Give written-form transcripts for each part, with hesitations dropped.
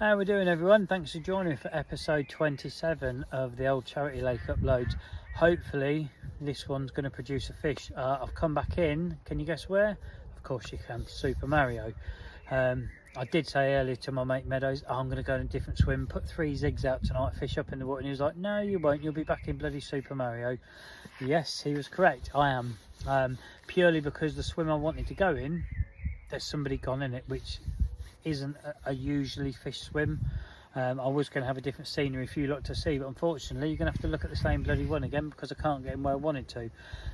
How we doing, everyone? Thanks for joining me for episode 27 of the old Charity Lake uploads. Hopefully this one's going to produce a fish. I've come back in, can you guess where? Of course you can, Super Mario. I did say earlier to my mate Meadows, I'm going to go on a different swim, put 3 zigs out tonight, fish up in the water, and he was like, no you won't, you'll be back in bloody Super Mario. Yes, he was correct, I am. Purely because the swim I wanted to go in, there's somebody gone in it, which isn't a usually fished swim. I was going to have a different scenery for you lot to see, but unfortunately you're going to have to look at the same bloody one again because I can't get in where I wanted to.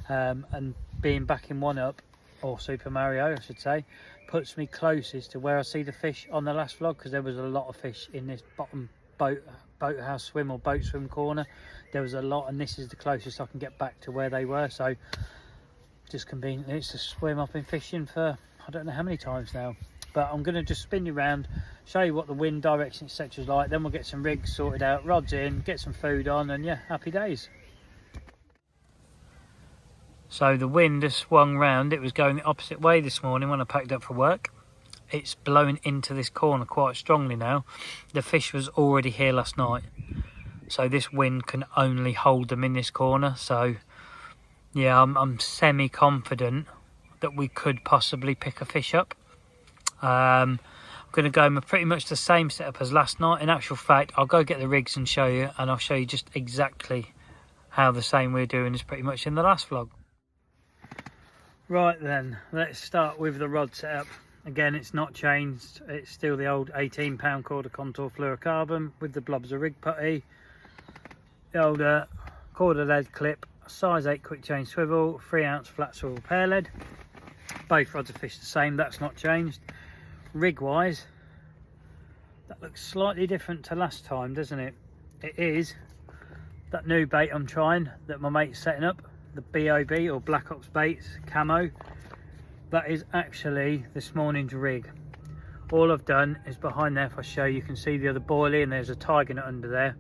And being back in 1UP, or Super Mario I should say, puts me closest to where I see the fish on the last vlog, because there was a lot of fish in this bottom boathouse swim or boat swim corner. There was a lot, and this is the closest I can get back to where they were, so just conveniently it's a swim I've been fishing for I don't know how many times now. But I'm going to just spin you around, show you what the wind direction etc is like, then we'll get some rigs sorted out, rods in, get some food on, and yeah, happy days. So the wind has swung round. It was going the opposite way this morning when I packed up for work. It's blowing into this corner quite strongly now. The fish was already here last night, so this wind can only hold them in this corner. So yeah, I'm semi-confident that we could possibly pick a fish up. I'm going to go pretty much the same setup as last night. In actual fact, I'll go get the rigs and show you, and I'll show you just exactly how the same we're doing is pretty much in the last vlog. Right then, let's start with the rod setup. Again, it's not changed. It's still the old 18-pound KORDA contour fluorocarbon with the blobs of rig putty, the old KORDA lead clip, size 8 quick change swivel, 3-ounce flat swivel pear lead. Both rods are fished the same, that's not changed. Rig wise, that looks slightly different to last time, doesn't it? It is that new bait I'm trying that my mate's setting up, the BOB or Black Ops baits camo. That is actually this morning's rig. All I've done is behind there, if I show you can see the other boilie, and there's a tiger nut under there.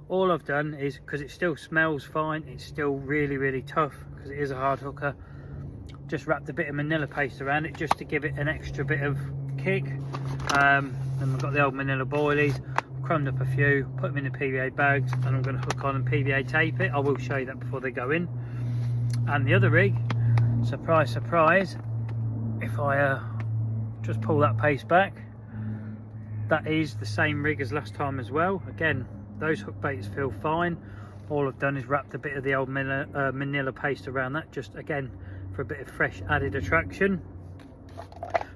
All I've done is, because it still smells fine, it's still really tough because it is a hard hooker, just wrapped a bit of manila paste around it just to give it an extra bit of kick. And I've got the old manila boilies, crumbed up a few, put them in the PVA bags, and I'm going to hook on and PVA tape it. I will show you that before they go in. And the other rig, surprise surprise, if I just pull that paste back, that is the same rig as last time as well. Again, those hook baits feel fine. All I've done is wrapped a bit of the old manila paste around that, just again for a bit of fresh added attraction.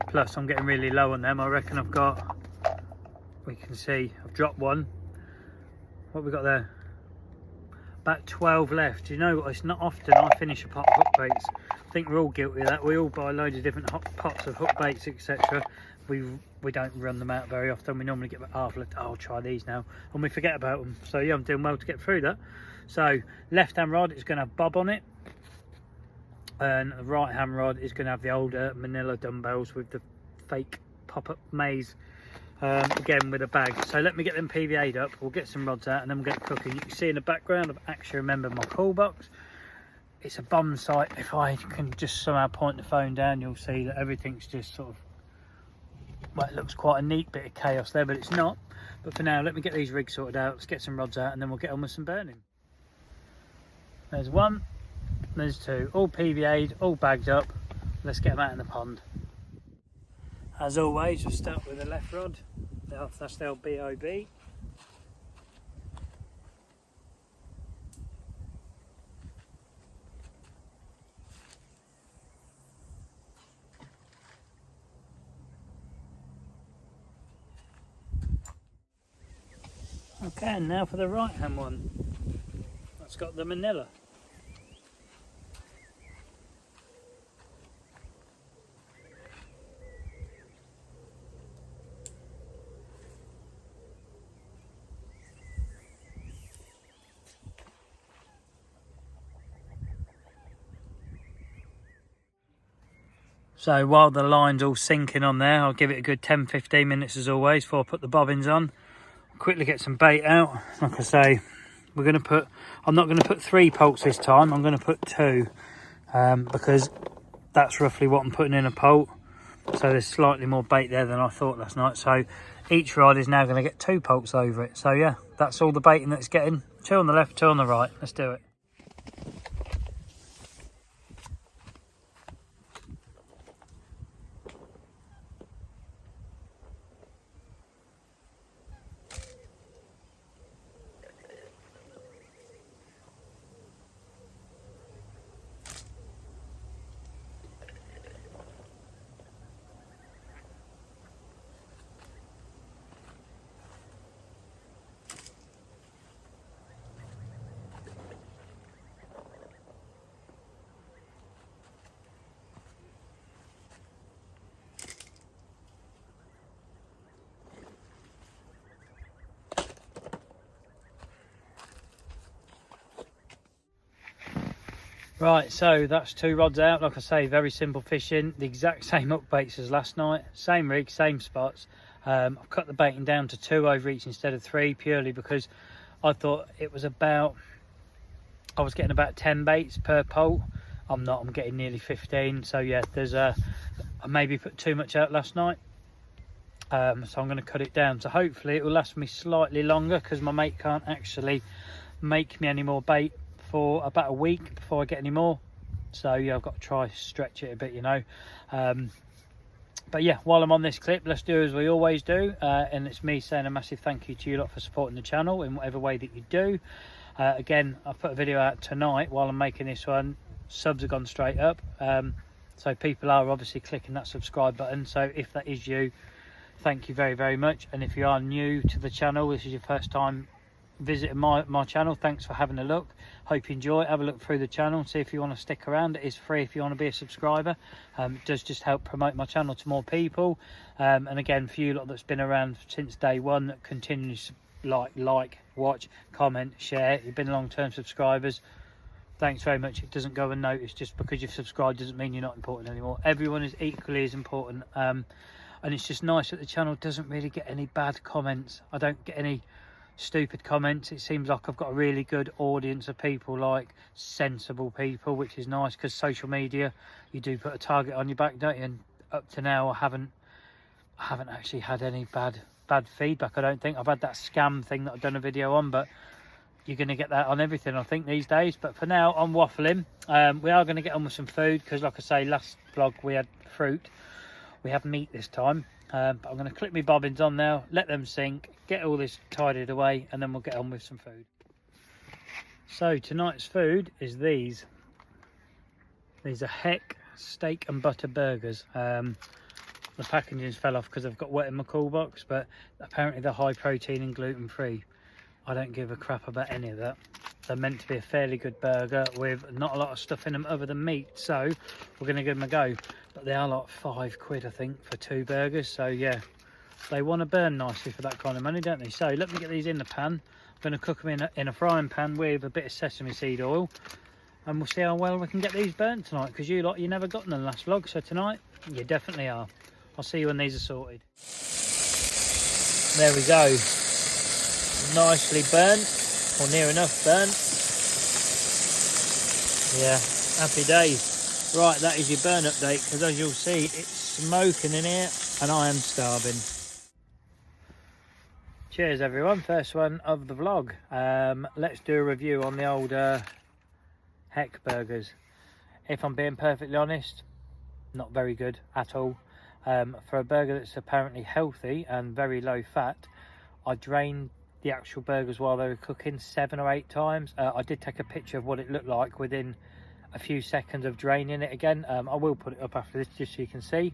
Plus I'm getting really low on them. I reckon I've got, we can see I've dropped one. What have we got there? About 12 left. You know, it's not often I finish a pot of hook baits. I think we're all guilty of that. We all buy loads of different pots of hook baits etc. We don't run them out very often. We normally get about half left. Oh, I'll try these now, and we forget about them. So yeah, I'm doing well to get through that. So left hand rod is going to have bob on it, and the right hand rod is going to have the older manila dumbbells with the fake pop-up maze, again with a bag. So let me get them PVA'd up, we'll get some rods out, and then we'll get cooking. You can see in the background I've actually remembered my call box. It's a bomb site. If I can just somehow point the phone down, you'll see that everything's just sort of, well, it looks quite a neat bit of chaos there, but it's not. But for now, let me get these rigs sorted out, let's get some rods out, and then we'll get on with some burning. There's one, there's two, all PVA'd, all bagged up. Let's get them out in the pond. As always, we'll start with the left rod. That's the old BOB. Okay, and now for the right hand one. That's got the manila. So while the line's all sinking on there, I'll give it a good 10-15 minutes as always before I put the bobbins on. Quickly get some bait out. Like I say, we're going to put, I'm not going to put 3 poults this time, I'm going to put 2, because that's roughly what I'm putting in a poult. So there's slightly more bait there than I thought last night. So each rod is now going to get 2 pulps over it. So yeah, that's all the baiting that it's getting. 2 on the left, 2 on the right. Let's do it. Right, so that's 2 rods out. Like I say, very simple fishing. The exact same up baits as last night. Same rig, same spots. I've cut the baiting down to 2 over each instead of 3, purely because I thought it was about, I was getting about 10 baits per pole. I'm not, I'm getting nearly 15. So yeah, there's I maybe put too much out last night. So I'm going to cut it down. So hopefully it will last me slightly longer, because my mate can't actually make me any more bait for about a week before I get any more. So yeah, I've got to try stretch it a bit, you know. But yeah, while I'm on this clip, let's do as we always do, and it's me saying a massive thank you to you lot for supporting the channel in whatever way that you do. Again, I've put a video out tonight while I'm making this one. Subs have gone straight up, so people are obviously clicking that subscribe button. So if that is you, thank you very, very much. And if you are new to the channel, this is your first time visiting my channel, thanks for having a look. Hope you enjoy it. Have a look through the channel and see if you want to stick around. It is free if you want to be a subscriber. It does just help promote my channel to more people. And again, for you lot that's been around since day one, that continues to like, watch, comment, share, you've been long-term subscribers, thanks very much. It doesn't go unnoticed. Just because you've subscribed doesn't mean you're not important anymore. Everyone is equally as important. And it's just nice that the channel doesn't really get any bad comments. I don't get any stupid comments. It seems like I've got a really good audience of people, like sensible people, which is nice, because social media, you do put a target on your back, don't you? And up to now I haven't actually had any bad feedback. I don't think. I've had that scam thing that I've done a video on, but you're going to get that on everything, I think, these days. But for now, I'm waffling. We are going to get on with some food, because like I say, last vlog we had fruit, we have meat this time. But I'm going to clip my bobbins on now, let them sink, get all this tidied away, and then we'll get on with some food. So tonight's food is these. These are Heck steak and butter burgers. The packaging fell off because I've got wet in my cool box, but apparently they're high protein and gluten free. I don't give a crap about any of that. They're meant to be a fairly good burger with not a lot of stuff in them other than meat, so we're going to give them a go. But they are like £5, I think, for 2 burgers. So yeah, they want to burn nicely for that kind of money, don't they? So let me get these in the pan. I'm going to cook them in a frying pan with a bit of sesame seed oil, and we'll see how well we can get these burnt tonight, because you never got them in the last vlog, so tonight you definitely are. I'll see you when these are sorted. There we go, nicely burnt, or near enough burnt. Yeah, happy days. Right, that is your burn update, because as you'll see, it's smoking in here and I am starving. Cheers everyone, first one of the vlog. Let's do a review on the old Heck burgers. If I'm being perfectly honest, not very good at all. For a burger that's apparently healthy and very low fat, I drained the actual burgers while they were cooking 7 or 8 times. I did take a picture of what it looked like within a few seconds of draining it again. I will put it up after this just so you can see.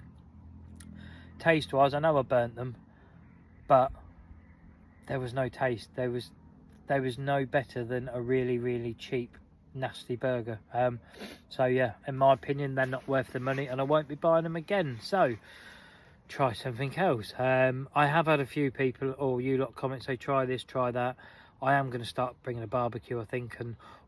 Taste wise, I know I burnt them, but there was no taste. There was no better than a really cheap nasty burger. So yeah, in my opinion, they're not worth the money, and I won't be buying them again. So try something else. I have had a few people, or you lot, comment, say try this, try that. I am going to start bringing a barbecue, I think,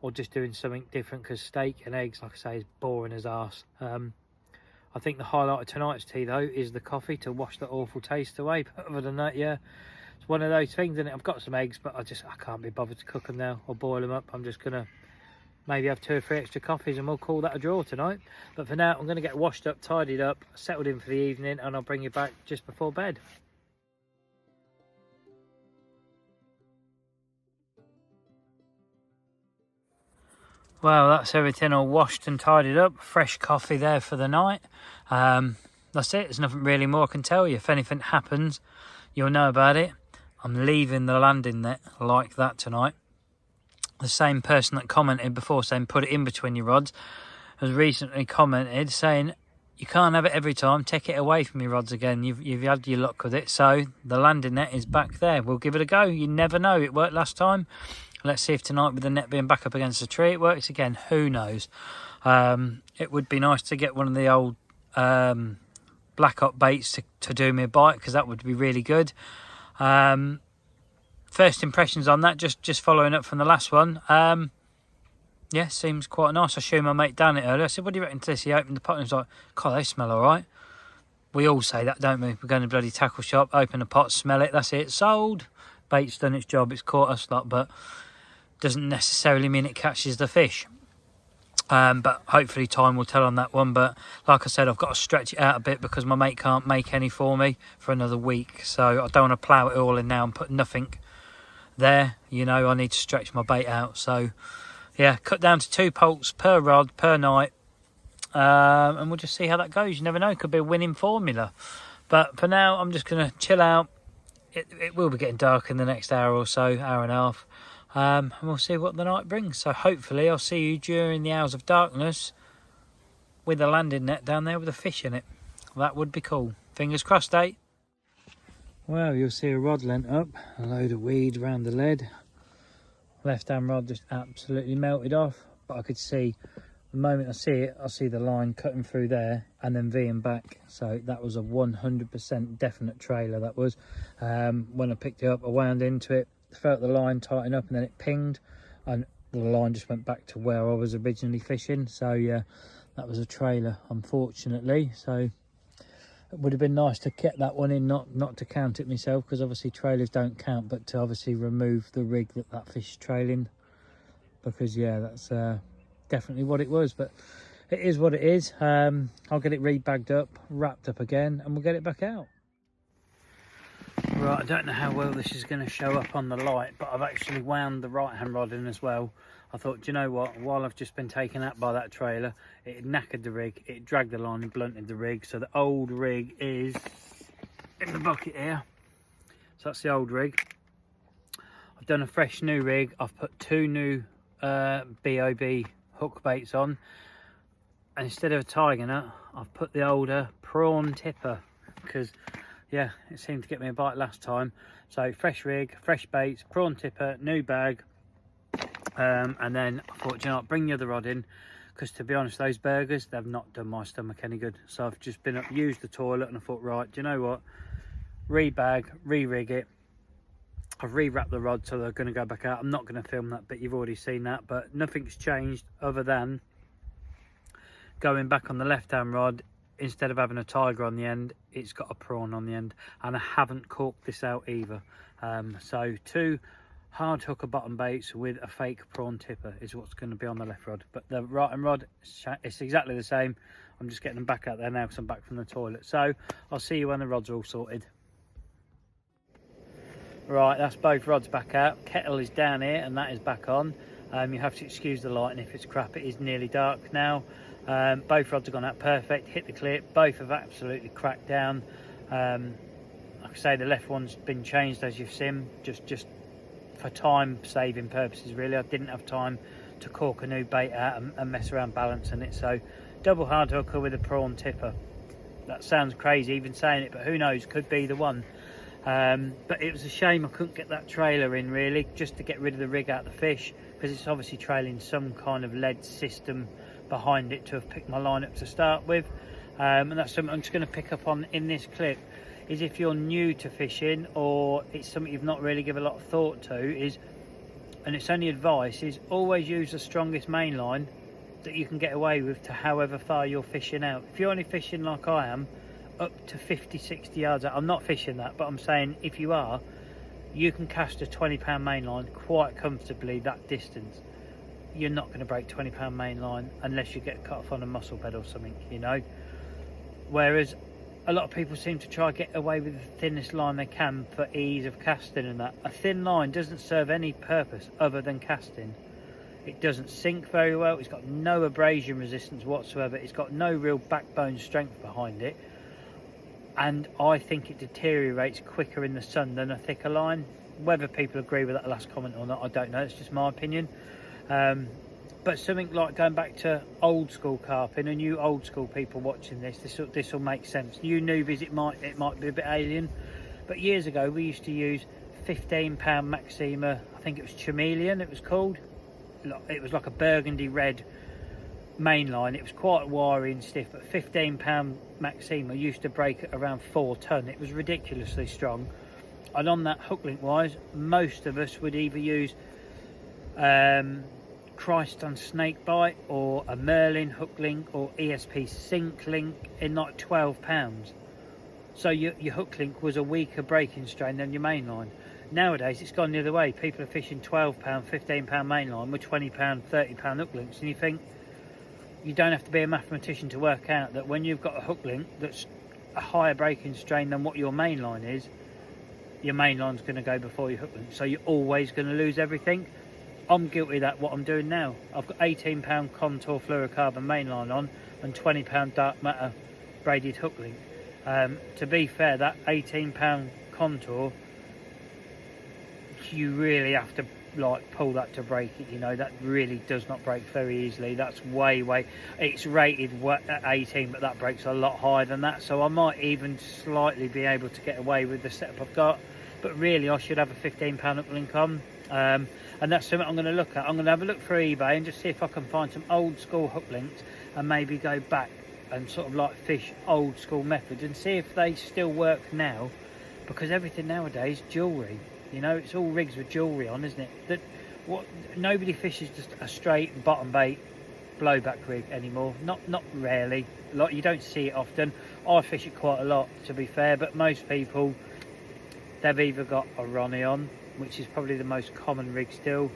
or just doing something different, because steak and eggs, like I say, is boring as arse. I think the highlight of tonight's tea though is the coffee to wash the awful taste away. But other than that, yeah, it's one of those things, isn't it? I've got some eggs, but I can't be bothered to cook them now or boil them up. I'm just going to maybe have 2 or 3 extra coffees, and we'll call that a draw tonight. But for now, I'm going to get washed up, tidied up, settled in for the evening, and I'll bring you back just before bed. Well, that's everything all washed and tidied up. Fresh coffee there for the night. That's it. There's nothing really more I can tell you. If anything happens, you'll know about it. I'm leaving the landing net like that tonight. The same person that commented before saying put it in between your rods has recently commented saying you can't have it every time. Take it away from your rods again. You've had your luck with it. So the landing net is back there. We'll give it a go. You never know. It worked last time. Let's see if tonight, with the net being back up against the tree, it works again. Who knows? It would be nice to get one of the old black op baits to do me a bite, because that would be really good. First impressions on that, just following up from the last one. Yeah, seems quite nice. I showed my mate Dan it earlier. I said, what do you reckon to this? He opened the pot and he was like, God, they smell all right. We all say that, don't we? We're going to bloody tackle shop, open the pot, smell it, that's it, sold. Bait's done its job, it's caught us lot, but doesn't necessarily mean it catches the fish. But hopefully time will tell on that one. But like I said, I've got to stretch it out a bit because my mate can't make any for me for another week. So I don't want to plough it all in now and put nothing there. You know, I need to stretch my bait out. So yeah, cut down to 2 poults per rod per night. And we'll just see how that goes. You never know, it could be a winning formula. But for now, I'm just going to chill out. It will be getting dark in the next hour or so, hour and a half. And we'll see what the night brings. So hopefully I'll see you during the hours of darkness with a landing net down there with a fish in it. That would be cool. Fingers crossed, eh? Well, you'll see a rod lent up, a load of weed around the lead. Left hand rod just absolutely melted off, but I could see, the moment I see it, I see the line cutting through there and then V'ing back. So that was a 100% definite trailer, that was. When I picked it up, I wound into it, felt the line tighten up, and then it pinged and the line just went back to where I was originally fishing. So yeah, that was a trailer, unfortunately. So it would have been nice to get that one in, not to count it myself, because obviously trailers don't count, but to obviously remove the rig that fish is trailing, because yeah, that's definitely what it was. But it is what it is. I'll get it rebagged up, wrapped up again, and we'll get it back out. Right, I don't know how well this is going to show up on the light, but I've actually wound the right hand rod in as well. I thought, do you know what, while I've just been taken out by that trailer, it had knackered the rig, it dragged the line and blunted the rig. So the old rig is in the bucket here. So that's the old rig. I've done a fresh new rig. I've put 2 new BOB hook baits on, and instead of a tiger nut, I've put the older prawn tipper, because yeah, it seemed to get me a bite last time. So fresh rig, fresh baits, prawn tipper, new bag. And then I thought, you know what, bring the other rod in, because to be honest, those burgers, they've not done my stomach any good. So I've just been up, used the toilet, and I thought, right, do you know what, rebag, re-rig it. I've re-wrapped the rod, so they're going to go back out. I'm not going to film that bit, you've already seen that, but nothing's changed other than going back on the left hand rod. Instead of having a tiger on the end, it's got a prawn on the end, and I haven't corked this out either. So 2 hard hooker bottom baits with a fake prawn tipper is what's going to be on the left rod. But the right hand rod, it's exactly the same. I'm just getting them back out there now because I'm back from the toilet. So I'll see you when the rods are all sorted. Right, that's both rods back out. Kettle is down here and that is back on. You have to excuse the lighting if it's crap. It is nearly dark now. Both rods have gone out perfect, hit the clip, both have absolutely cracked down. Like I say, the left one's been changed as you've seen, just for time saving purposes really. I didn't have time to cork a new bait out and mess around balancing it. So double hard hooker with a prawn tipper. That sounds crazy even saying it, but who knows, could be the one. But it was a shame I couldn't get that trailer in really, just to get rid of the rig out of the fish, because it's obviously trailing some kind of lead system behind it to have picked my line up to start with. And that's something I'm just going to pick up on in this clip, is if you're new to fishing or it's something you've not really given a lot of thought to, is, and it's only advice, is always use the strongest main line that you can get away with to however far you're fishing out. If you're only fishing like I am, up to 50-60 yards out, I'm not fishing that, but I'm saying if you are, you can cast a 20 pound main line quite comfortably that distance. you're not going to break £20 main line unless you get cut off on a mussel bed or something, you know. Whereas a lot of people seem to try to get away with the thinnest line they can for ease of casting and that. A thin line doesn't serve any purpose other than casting. It doesn't sink very well, it's got no abrasion resistance whatsoever, it's got no real backbone strength behind it, and I think it deteriorates quicker in the sun than a thicker line. Whether people agree with that last comment or not, I don't know, it's just my opinion. But something like going back to old school carping, and you old school people watching this will make sense. You newbies, it might be a bit alien, but years ago we used to use £15 Maxima, I think it was Chameleon it was called. It was like a burgundy red mainline. It was quite wiry and stiff, but £15 Maxima used to break at around 4 ton. It was ridiculously strong. And on that hook link wise, most of us would either use Christ on snake bite or a Merlin hook link or ESP sink link in like £12. So your hook link was a weaker breaking strain than your mainline. Nowadays it's gone the other way. People are fishing £12, £15 mainline with £20, £30 hook links, and you think, you don't have to be a mathematician to work out that when you've got a hook link that's a higher breaking strain than what your mainline is, your mainline's going to go before your hook link, so you're always going to lose everything. I'm guilty of that, what I'm doing now. I've got £18 contour fluorocarbon mainline on and £20 dark matter braided hook link. To be fair, that £18 contour, you really have to like pull that to break it, you know. That really does not break very easily. That's way, it's rated at 18, but that breaks a lot higher than that, so I might even slightly be able to get away with the setup I've got, but really I should have a £15 hook link on. And that's something I'm going to look at. I'm going to have a look through eBay and just see if I can find some old school hook links and maybe go back and sort of like fish old school methods and see if they still work now, because everything nowadays jewellery. You know, it's all rigs with jewellery on, isn't it? Nobody fishes just a straight bottom bait blowback rig anymore. Not rarely. Like, you don't see it often. I fish it quite a lot, to be fair, but most people, they've either got a Ronnie on, which is probably the most common rig still,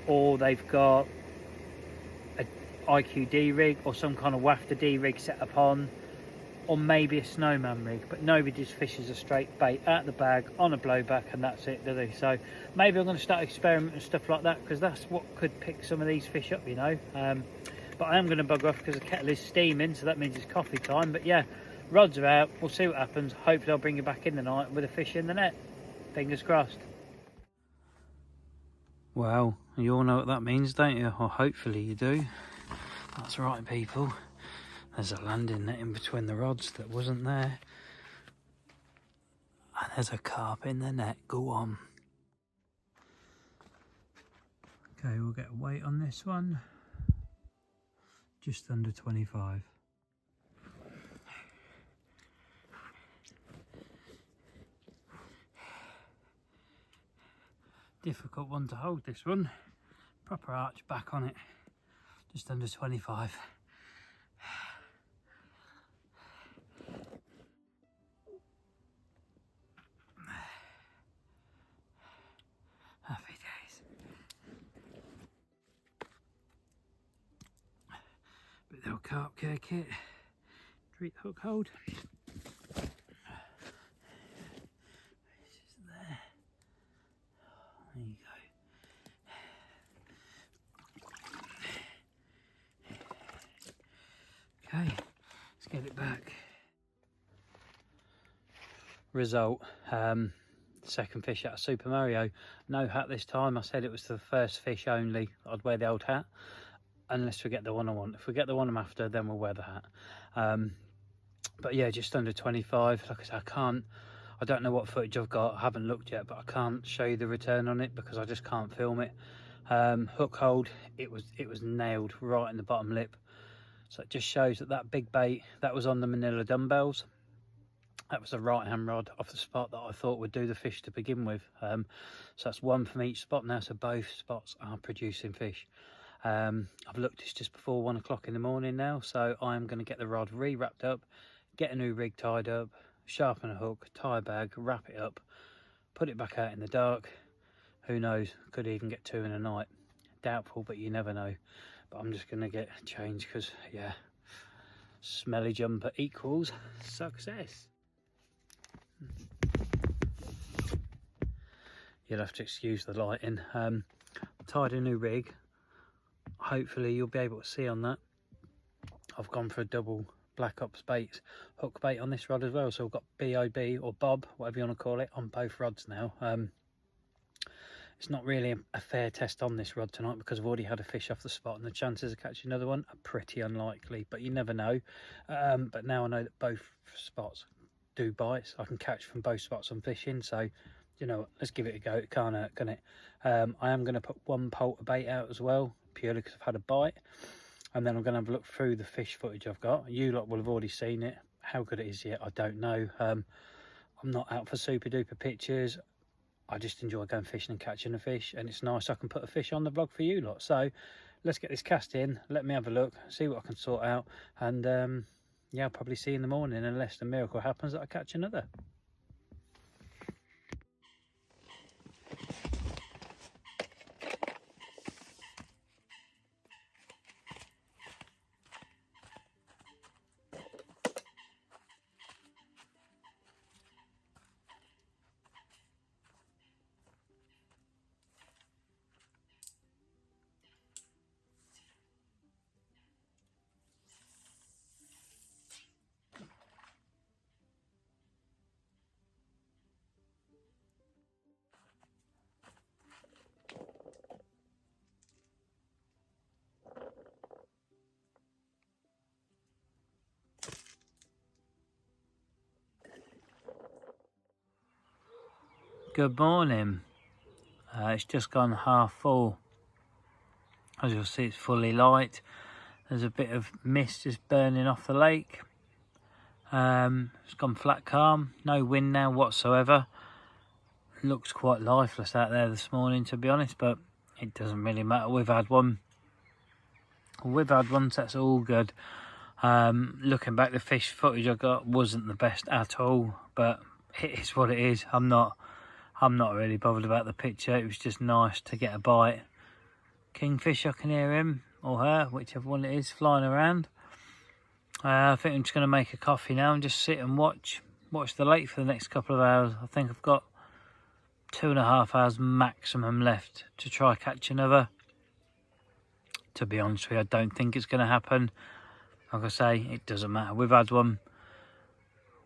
or they've got a IQD rig or some kind of wafter D rig set up on, or maybe a snowman rig, but nobody just fishes a straight bait out of the bag on a blowback and that's it, do they? So maybe I'm going to start experimenting with stuff like that, because that's what could pick some of these fish up, you know. But I am going to bugger off because the kettle is steaming, so that means it's coffee time. But yeah, rods are out, we'll see what happens. Hopefully I'll bring you back in the night with a fish in the net. Fingers crossed. Well, you all know what that means, don't you? Or hopefully you do. That's right, people. There's a landing net in between the rods that wasn't there. And there's a carp in the net. Go on. Okay, we'll get a weight on this one. Just under 25. Difficult one to hold, this one. Proper arch back on it. Just under 25. Happy days. Bit of carp care kit. Treat hook hold. It's just there. There you go. Okay, let's get it back. Result. Second fish out of Super Mario. No hat this time. I said it was the first fish only. I'd wear the old hat unless we get the one I want. If we get the one I'm after, then we'll wear the hat. But yeah, just under 25. Like I said, I don't know what footage I've got. I haven't looked yet, but I can't show you the return on it because I just can't film it. Hook hold, it was nailed right in the bottom lip. So it just shows that big bait that was on the Manila dumbbells, that was a right hand rod off the spot that I thought would do the fish to begin with. So that's one from each spot now, so both spots are producing fish. I've looked, it's just before 1 o'clock in the morning now, so I'm going to get the rod re-wrapped up, get a new rig tied up, sharpen a hook, tie a bag, wrap it up, put it back out in the dark. Who knows, could even get 2 in a night. doubtful, but you never know. But I'm just going to get changed because, yeah, smelly jumper equals success. You'll have to excuse the lighting. Tied a new rig. Hopefully you'll be able to see on that. I've gone for a double Black Ops baits, hook bait on this rod as well. So I've got BOB or Bob, whatever you want to call it, on both rods now. It's not really a fair test on this rod tonight because I've already had a fish off the spot, and the chances of catching another one are pretty unlikely, but you never know. But now I know that both spots do bites. I can catch from both spots on fishing, so you know what, let's give it a go. It can't hurt, can it? I am going to put one polter bait out as well, purely because I've had a bite, and then I'm going to have a look through the fish footage I've got. You lot will have already seen it. How good it is yet, I don't know. I'm not out for super duper pictures. I just enjoy going fishing and catching a fish, and it's nice I can put a fish on the vlog for you lot. So let's get this cast in, let me have a look, see what I can sort out, and yeah, I'll probably see you in the morning unless the miracle happens that I catch another. Good morning. It's just gone half full. As you'll see, it's fully light. There's a bit of mist just burning off the lake. It's gone flat calm, no wind now whatsoever. Looks quite lifeless out there this morning, to be honest, but it doesn't really matter. We've had one, so that's all good. Looking back, the fish footage I got wasn't the best at all, but it is what it is. I'm not really bothered about the picture. It was just nice to get a bite. Kingfish, I can hear him or her, whichever one it is, flying around. I think I'm just going to make a coffee now and just sit and watch the lake for the next couple of hours. I think I've got 2.5 hours maximum left to try catch another. To be honest with you, I don't think it's going to happen. Like I say, it doesn't matter. We've had one.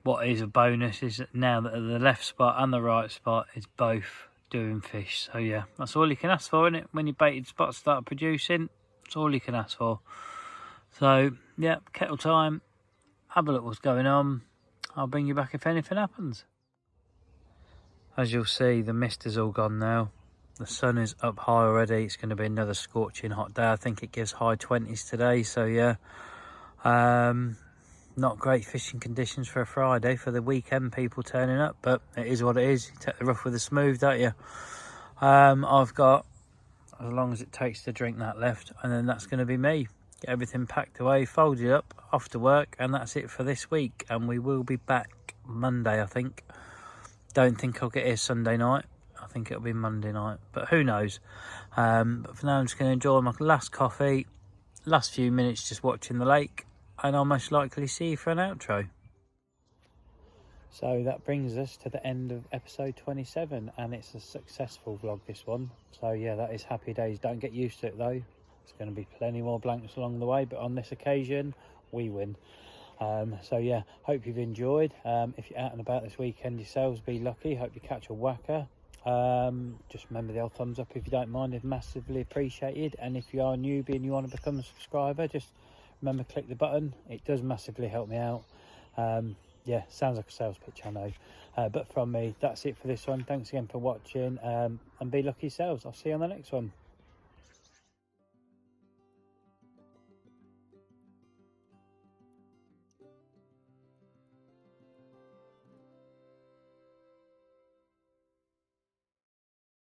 What is a bonus is that now that the left spot and the right spot is both doing fish. So yeah, that's all you can ask for, isn't it? When your baited spots start producing, that's all you can ask for. So yeah, kettle time. Have a look what's going on. I'll bring you back if anything happens. As you'll see, the mist is all gone now. The sun is up high already. It's going to be another scorching hot day. I think it gives high 20s today. So yeah, not great fishing conditions for a Friday for the weekend people turning up, but it is what it is. You take the rough with the smooth, don't you? I've got as long as it takes to drink that left, and then that's going to be me. Get everything packed away, folded up, off to work, and that's it for this week. And we will be back Monday, I think. Don't think I'll get here Sunday night. I think it'll be Monday night, but who knows. But for now, I'm just going to enjoy my last coffee, last few minutes just watching the lake, and I'll most likely see you for an outro. So that brings us to the end of episode 27, and it's a successful vlog, this one. So yeah, that is happy days. Don't get used to it though. There's going to be plenty more blanks along the way, but on this occasion we win. So yeah, hope you've enjoyed. If you're out and about this weekend yourselves, be lucky. Hope you catch a whacker. Just remember the old thumbs up if you don't mind, is massively appreciated. And if you are a newbie and you want to become a subscriber, just remember, click the button. It does massively help me out. Yeah, sounds like a sales pitch, I know. But from me, that's it for this one. Thanks again for watching, and be lucky yourselves. I'll see you on the next one.